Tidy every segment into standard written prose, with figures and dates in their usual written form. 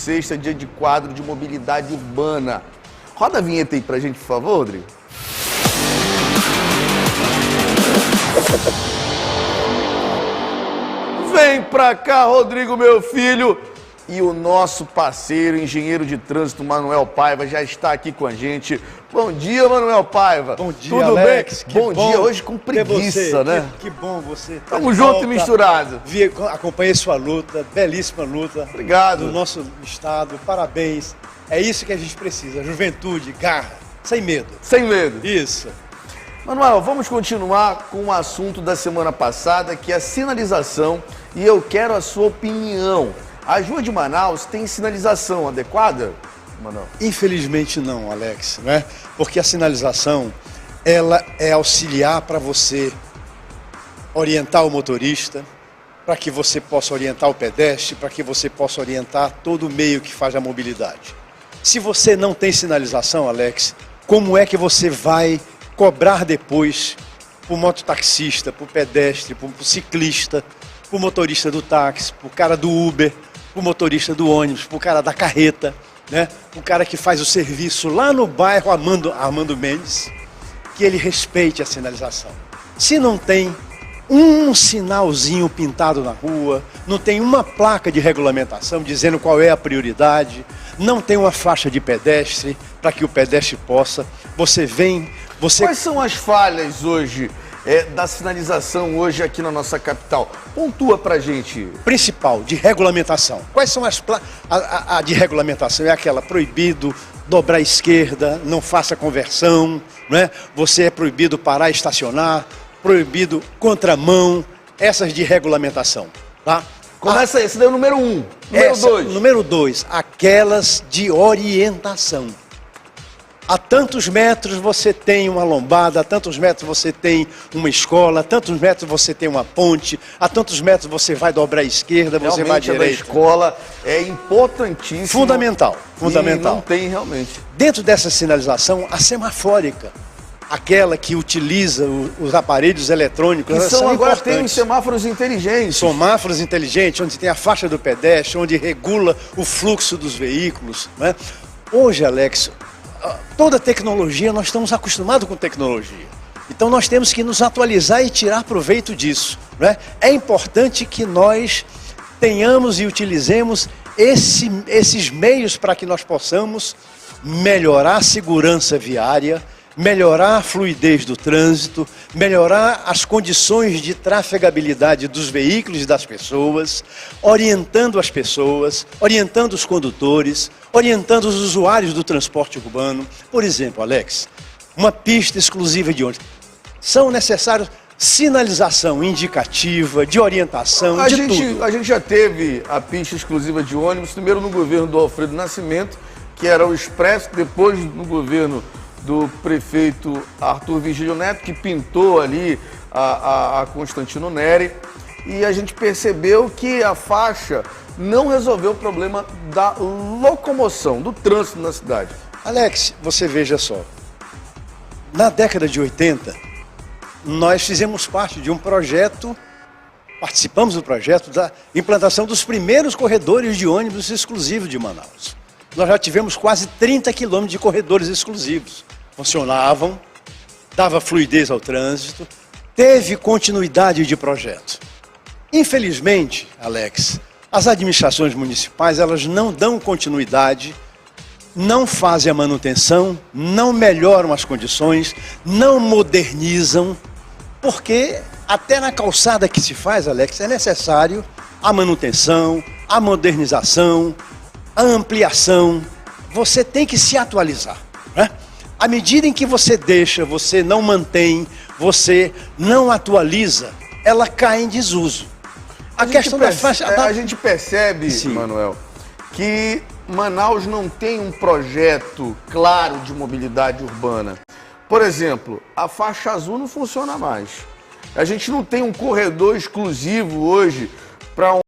sexta, dia de quadro de mobilidade urbana. Roda a vinheta aí pra gente, por favor, Rodrigo. Vem pra cá, Rodrigo, meu filho. E o nosso parceiro, engenheiro de trânsito, Manuel Paiva, já está aqui com a gente. Bom dia, Manuel Paiva. Bom dia, Tudo Alex. bem? Bom dia, hoje com preguiça, né? Que bom você. Tamo junto e misturado. Acompanhei sua luta, belíssima luta. Obrigado. Do nosso estado, parabéns. É isso que a gente precisa, juventude, garra, sem medo. Sem medo. Isso. Manuel, vamos continuar com o assunto da semana passada, que é a sinalização, e eu quero a sua opinião. As ruas de Manaus têm sinalização adequada, Manuel? Infelizmente não, Alex, né? Porque a sinalização, ela é auxiliar para você orientar o motorista, para que você possa orientar o pedestre, para que você possa orientar todo o meio que faz a mobilidade. Se você não tem sinalização, Alex, como é que você vai cobrar depois para o mototaxista, para o pedestre, para o ciclista, para o motorista do táxi, para o cara do Uber, para o motorista do ônibus, para o cara da carreta, né? O cara que faz o serviço lá no bairro Armando Mendes, que ele respeite a sinalização. Se não tem um sinalzinho pintado na rua, não tem uma placa de regulamentação dizendo qual é a prioridade, não tem uma faixa de pedestre para que o pedestre possa, Quais são as falhas hoje da sinalização hoje aqui na nossa capital? Pontua pra gente. Principal, de regulamentação. Quais são as a de regulamentação? É aquela proibido dobrar à esquerda, não faça conversão, né? Você é proibido parar e estacionar, proibido contramão, essas de regulamentação, tá? Começa esse daí é o número 1. Número 2. Número 2, aquelas de orientação. A tantos metros você tem uma lombada, a tantos metros você tem uma escola, a tantos metros você tem uma ponte, a tantos metros você vai dobrar à esquerda, você vai à direita. A escola é importantíssimo. Fundamental. E não tem realmente. Dentro dessa sinalização, a semafórica, aquela que utiliza os aparelhos eletrônicos, são agora importantes. Tem os semáforos inteligentes. Semáforos inteligentes, onde tem a faixa do pedestre, onde regula o fluxo dos veículos, né? Hoje, Alex, toda tecnologia, nós estamos acostumados com tecnologia. Então nós temos que nos atualizar e tirar proveito disso, né? É importante que nós tenhamos e utilizemos esses meios para que nós possamos melhorar a segurança viária, melhorar a fluidez do trânsito, melhorar as condições de trafegabilidade dos veículos e das pessoas, orientando as pessoas, orientando os condutores, orientando os usuários do transporte urbano. Por exemplo, Alex, uma pista exclusiva de ônibus. São necessários sinalização indicativa, de orientação, tudo. A gente já teve a pista exclusiva de ônibus, primeiro no governo do Alfredo Nascimento, que era o Expresso, depois no governo do prefeito Arthur Vigílio Neto, que pintou ali a Constantino Neri, e a gente percebeu que a faixa não resolveu o problema da locomoção, do trânsito na cidade. Alex, você veja só, na década de 80, nós fizemos parte de um projeto, participamos do projeto da implantação dos primeiros corredores de ônibus exclusivos de Manaus. Nós já tivemos quase 30 quilômetros de corredores exclusivos. Funcionavam, dava fluidez ao trânsito, teve continuidade de projeto. Infelizmente, Alex, as administrações municipais, elas não dão continuidade, não fazem a manutenção, não melhoram as condições, não modernizam, porque até na calçada que se faz, Alex, é necessário a manutenção, a modernização, a ampliação. Você tem que se atualizar, né? À medida em que você deixa, você não mantém, você não atualiza, ela cai em desuso. A questão da faixa... A gente percebe, Sim, Manuel, que Manaus não tem um projeto claro de mobilidade urbana. Por exemplo, a faixa azul não funciona mais. A gente não tem um corredor exclusivo hoje para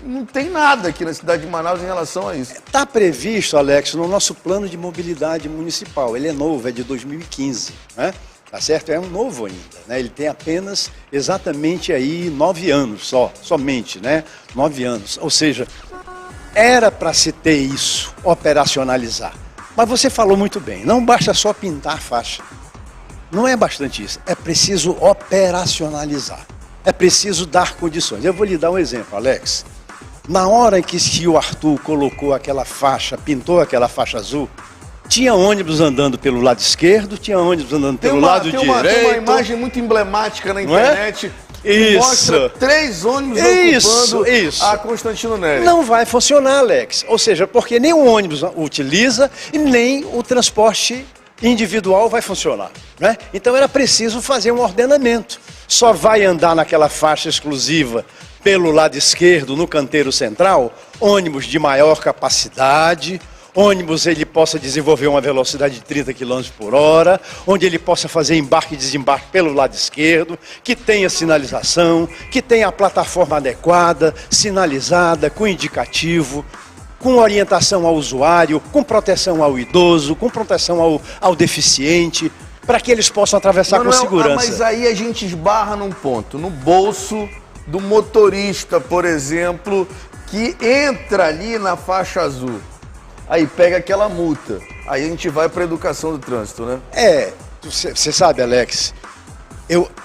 não tem nada aqui na cidade de Manaus em relação a isso. Está previsto, Alex, no nosso plano de mobilidade municipal. Ele é novo, é de 2015, né? Tá certo? É um novo ainda, né? Ele tem apenas exatamente aí 9 anos somente, né? 9 anos. Ou seja, era para se ter isso, operacionalizar. Mas você falou muito bem, não basta só pintar a faixa. Não é bastante isso, é preciso operacionalizar. É preciso dar condições. Eu vou lhe dar um exemplo, Alex. Na hora em que o Arthur colocou aquela faixa, pintou aquela faixa azul, tinha ônibus andando pelo lado esquerdo, tinha ônibus andando pelo lado direito. Tem uma imagem muito emblemática na internet. Isso. Mostra 3 ônibus ocupando a Constantino Neri. Não vai funcionar, Alex. Ou seja, porque nem o ônibus utiliza e nem o transporte individual vai funcionar, né? Então era preciso fazer um ordenamento. Só vai andar naquela faixa exclusiva pelo lado esquerdo, no canteiro central, ônibus de maior capacidade, ônibus ele possa desenvolver uma velocidade de 30 km por hora, onde ele possa fazer embarque e desembarque pelo lado esquerdo, que tenha sinalização, que tenha a plataforma adequada, sinalizada, com indicativo, com orientação ao usuário, com proteção ao idoso, com proteção ao deficiente, para que eles possam atravessar com segurança. Mas aí a gente esbarra num ponto, no bolso do motorista, por exemplo, que entra ali na faixa azul. Aí pega aquela multa. Aí a gente vai para a educação do trânsito, né? Você sabe, Alex,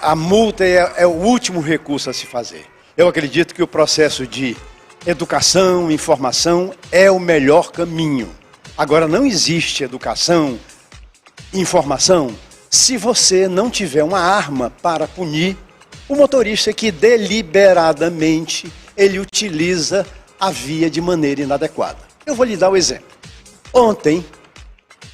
a multa é o último recurso a se fazer. Eu acredito que o processo de educação, informação é o melhor caminho. Agora, não existe educação, informação, se você não tiver uma arma para punir o motorista que deliberadamente ele utiliza a via de maneira inadequada. Eu vou lhe dar um exemplo. Ontem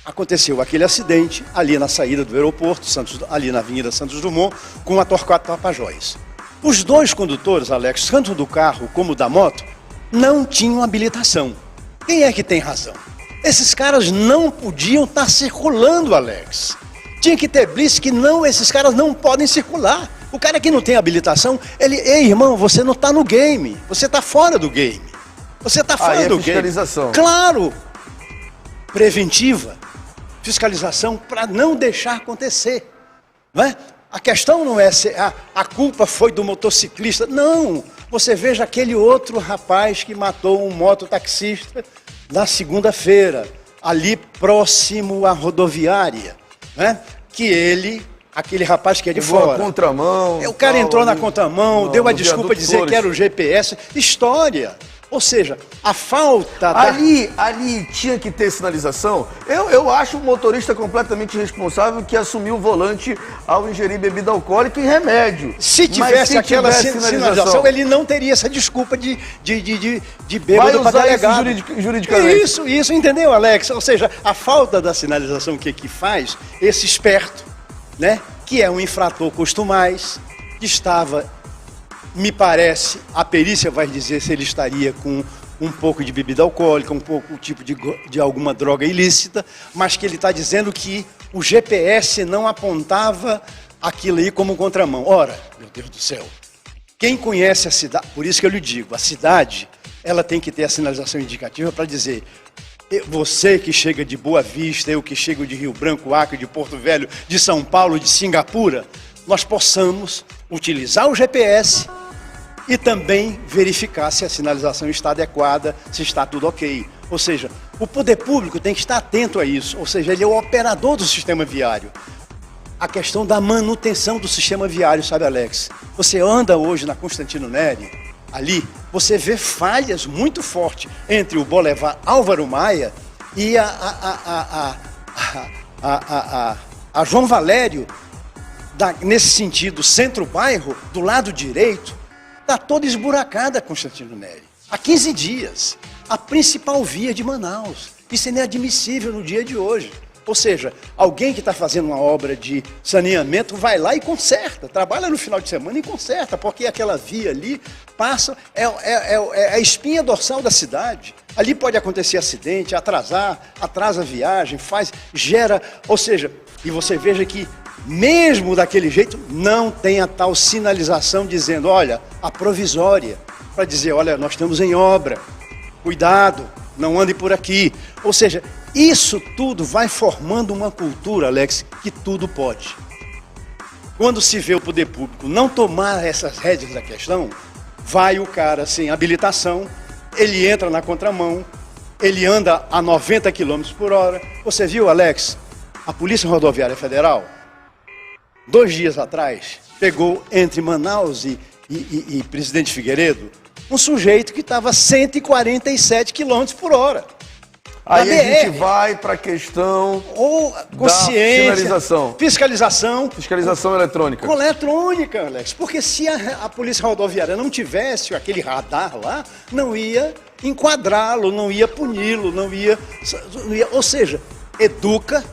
aconteceu aquele acidente ali na saída do aeroporto, ali na Avenida Santos Dumont, com a Torquato Tapajós. Os 2 condutores, Alex, tanto do carro como da moto, não tinham habilitação. Quem é que tem razão? Esses caras não podiam estar circulando, Alex. Tinha que ter blitz que esses caras não podem circular. O cara que não tem habilitação, ei, irmão, você não está no game, você está fora do game. Você está fora do game. Fiscalização. Claro, preventiva, fiscalização para não deixar acontecer. Não é? A questão não é se a culpa foi do motociclista. Não, você veja aquele outro rapaz que matou um mototaxista na segunda-feira, ali próximo à rodoviária, né? Aquele rapaz que é de fora. Contramão. O cara entrou na contramão, deu a desculpa de dizer que era o GPS. História. Ou seja, a falta Ali tinha que ter sinalização. Eu acho o motorista completamente responsável que assumiu o volante ao ingerir bebida alcoólica e remédio. Se tivesse aquela sinalização, ele não teria essa desculpa de bêbado para delegado. Juridicamente. Isso, entendeu, Alex? Ou seja, a falta da sinalização que faz esse esperto, né, que é um infrator custo mais, que estava... Me parece, a perícia vai dizer se ele estaria com um pouco de bebida alcoólica, um pouco tipo de alguma droga ilícita, mas que ele está dizendo que o GPS não apontava aquilo aí como contramão. Ora, meu Deus do céu, quem conhece a cidade, por isso que eu lhe digo, a cidade, ela tem que ter a sinalização indicativa para dizer, você que chega de Boa Vista, eu que chego de Rio Branco, Acre, de Porto Velho, de São Paulo, de Singapura, nós possamos utilizar o GPS e também verificar se a sinalização está adequada, se está tudo ok. Ou seja, o poder público tem que estar atento a isso, ou seja, ele é o operador do sistema viário. A questão da manutenção do sistema viário, sabe, Alex? Você anda hoje na Constantino Neri, ali, você vê falhas muito fortes entre o Boulevard Álvaro Maia e a João Valério, nesse sentido, centro-bairro, do lado direito, está toda esburacada a Constantino Neri. Há 15 dias, a principal via de Manaus. Isso é inadmissível no dia de hoje. Ou seja, alguém que está fazendo uma obra de saneamento vai lá e conserta, trabalha no final de semana e conserta, porque aquela via ali passa, é a espinha dorsal da cidade. Ali pode acontecer acidente, atrasa a viagem, gera, ou seja, e você veja que mesmo daquele jeito, não tem a tal sinalização dizendo, olha, a provisória, para dizer, olha, nós estamos em obra, cuidado, não ande por aqui. Ou seja, isso tudo vai formando uma cultura, Alex, que tudo pode. Quando se vê o poder público não tomar essas rédeas da questão, vai o cara sem habilitação, ele entra na contramão, ele anda a 90 km por hora. Você viu, Alex, a Polícia Rodoviária Federal, 2 dias atrás, pegou entre Manaus e Presidente Figueiredo um sujeito que estava a 147 km por hora. Aí a gente vai para a questão da sinalização. Fiscalização eletrônica. Com eletrônica, Alex. Porque se a Polícia Rodoviária não tivesse aquele radar lá, não ia enquadrá-lo, não ia puni-lo, não ia... Ou seja, educa.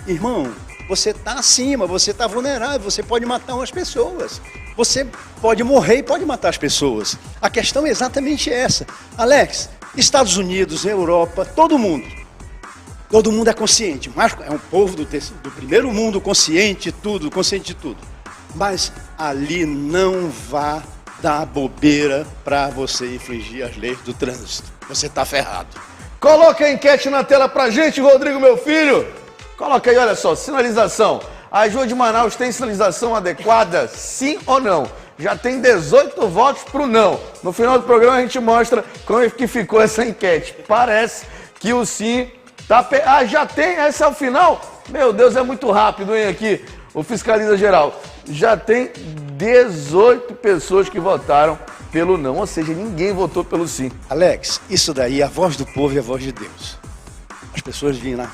Irmão, você está acima, você está vulnerável, você pode matar umas pessoas. Você pode morrer e pode matar as pessoas. A questão é exatamente essa. Alex, Estados Unidos, Europa, todo mundo é consciente, mas é um povo do primeiro mundo consciente de tudo. Mas ali não vá dar bobeira para você infringir as leis do trânsito. Você está ferrado. Coloca a enquete na tela pra gente, Rodrigo, meu filho. Coloca aí, olha só, sinalização. As ruas de Manaus têm sinalização adequada, sim ou não? Já tem 18 votos pro não. No final do programa a gente mostra como é que ficou essa enquete. Parece que o sim tá... já tem? Essa é o final? Meu Deus, é muito rápido, hein, aqui. O Fiscaliza Geral. Já tem 18 pessoas que votaram pelo não, ou seja, ninguém votou pelo sim. Alex, isso daí é a voz do povo e a voz de Deus. As pessoas vêm lá.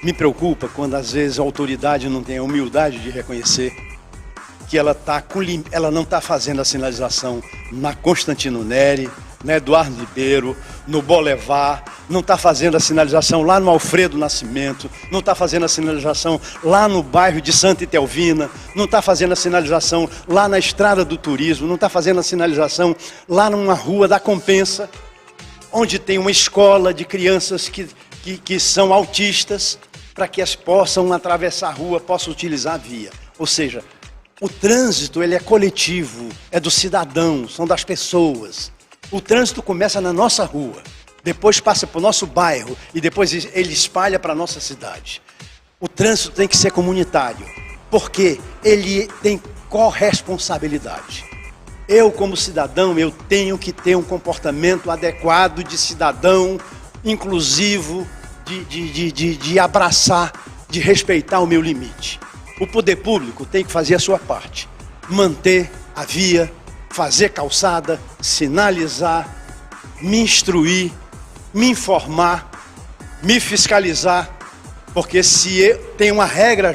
Me preocupa quando às vezes a autoridade não tem a humildade de reconhecer que ela não está fazendo a sinalização na Constantino Neri, na Eduardo Ribeiro, no Boulevard, não está fazendo a sinalização lá no Alfredo Nascimento, não está fazendo a sinalização lá no bairro de Santa Itelvina, não está fazendo a sinalização lá na Estrada do Turismo, não está fazendo a sinalização lá numa rua da Compensa, onde tem uma escola de crianças que são autistas, para que elas possam atravessar a rua, possam utilizar a via. Ou seja, o trânsito ele é coletivo, é do cidadão, são das pessoas. O trânsito começa na nossa rua, depois passa para o nosso bairro e depois ele espalha para a nossa cidade. O trânsito tem que ser comunitário, porque ele tem corresponsabilidade. Eu, como cidadão, eu tenho que ter um comportamento adequado de cidadão, inclusivo, de abraçar, de respeitar o meu limite. O poder público tem que fazer a sua parte, manter a via, fazer calçada, sinalizar, me instruir, me informar, me fiscalizar, porque se tem uma regra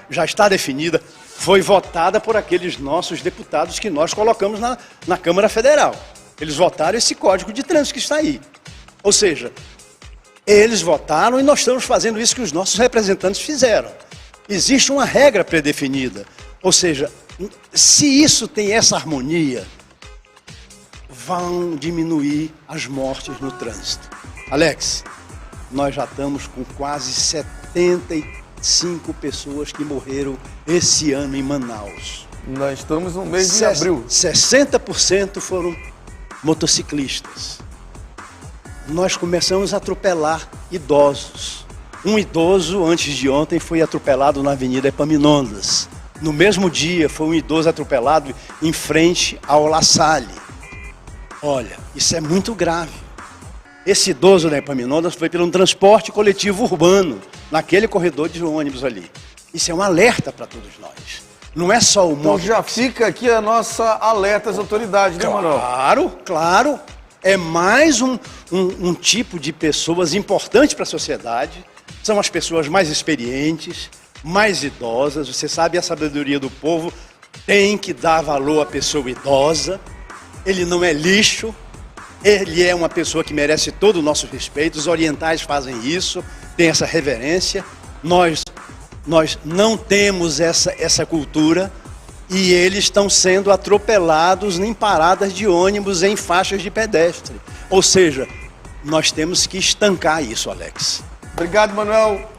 já está definida, foi votada por aqueles nossos deputados que nós colocamos na Câmara Federal. Eles votaram esse código de trânsito que está aí. Ou seja, eles votaram e nós estamos fazendo isso que os nossos representantes fizeram. Existe uma regra predefinida. Ou seja, se isso tem essa harmonia, vão diminuir as mortes no trânsito. Alex, nós já estamos com quase 75 pessoas que morreram esse ano em Manaus. Nós estamos no mês de abril. 60% foram motociclistas. Nós começamos a atropelar idosos. Um idoso, antes de ontem, foi atropelado na Avenida Epaminondas. No mesmo dia, foi um idoso atropelado em frente ao La Salle. Olha, isso é muito grave. Esse idoso na Epaminondas foi pelo transporte coletivo urbano, naquele corredor de ônibus ali. Isso é um alerta para todos nós. Não é só o moto. Então já fica aqui a nossa alerta às autoridades, né, Manuel? Claro, claro. É mais um tipo de pessoas importante para a sociedade. São as pessoas mais experientes, mais idosas. Você sabe, a sabedoria do povo tem que dar valor à pessoa idosa. Ele não é lixo. Ele é uma pessoa que merece todo o nosso respeito. Os orientais fazem isso, têm essa reverência. Nós não temos essa cultura e eles estão sendo atropelados em paradas de ônibus, em faixas de pedestre. Ou seja, nós temos que estancar isso, Alex. Obrigado, Manuel.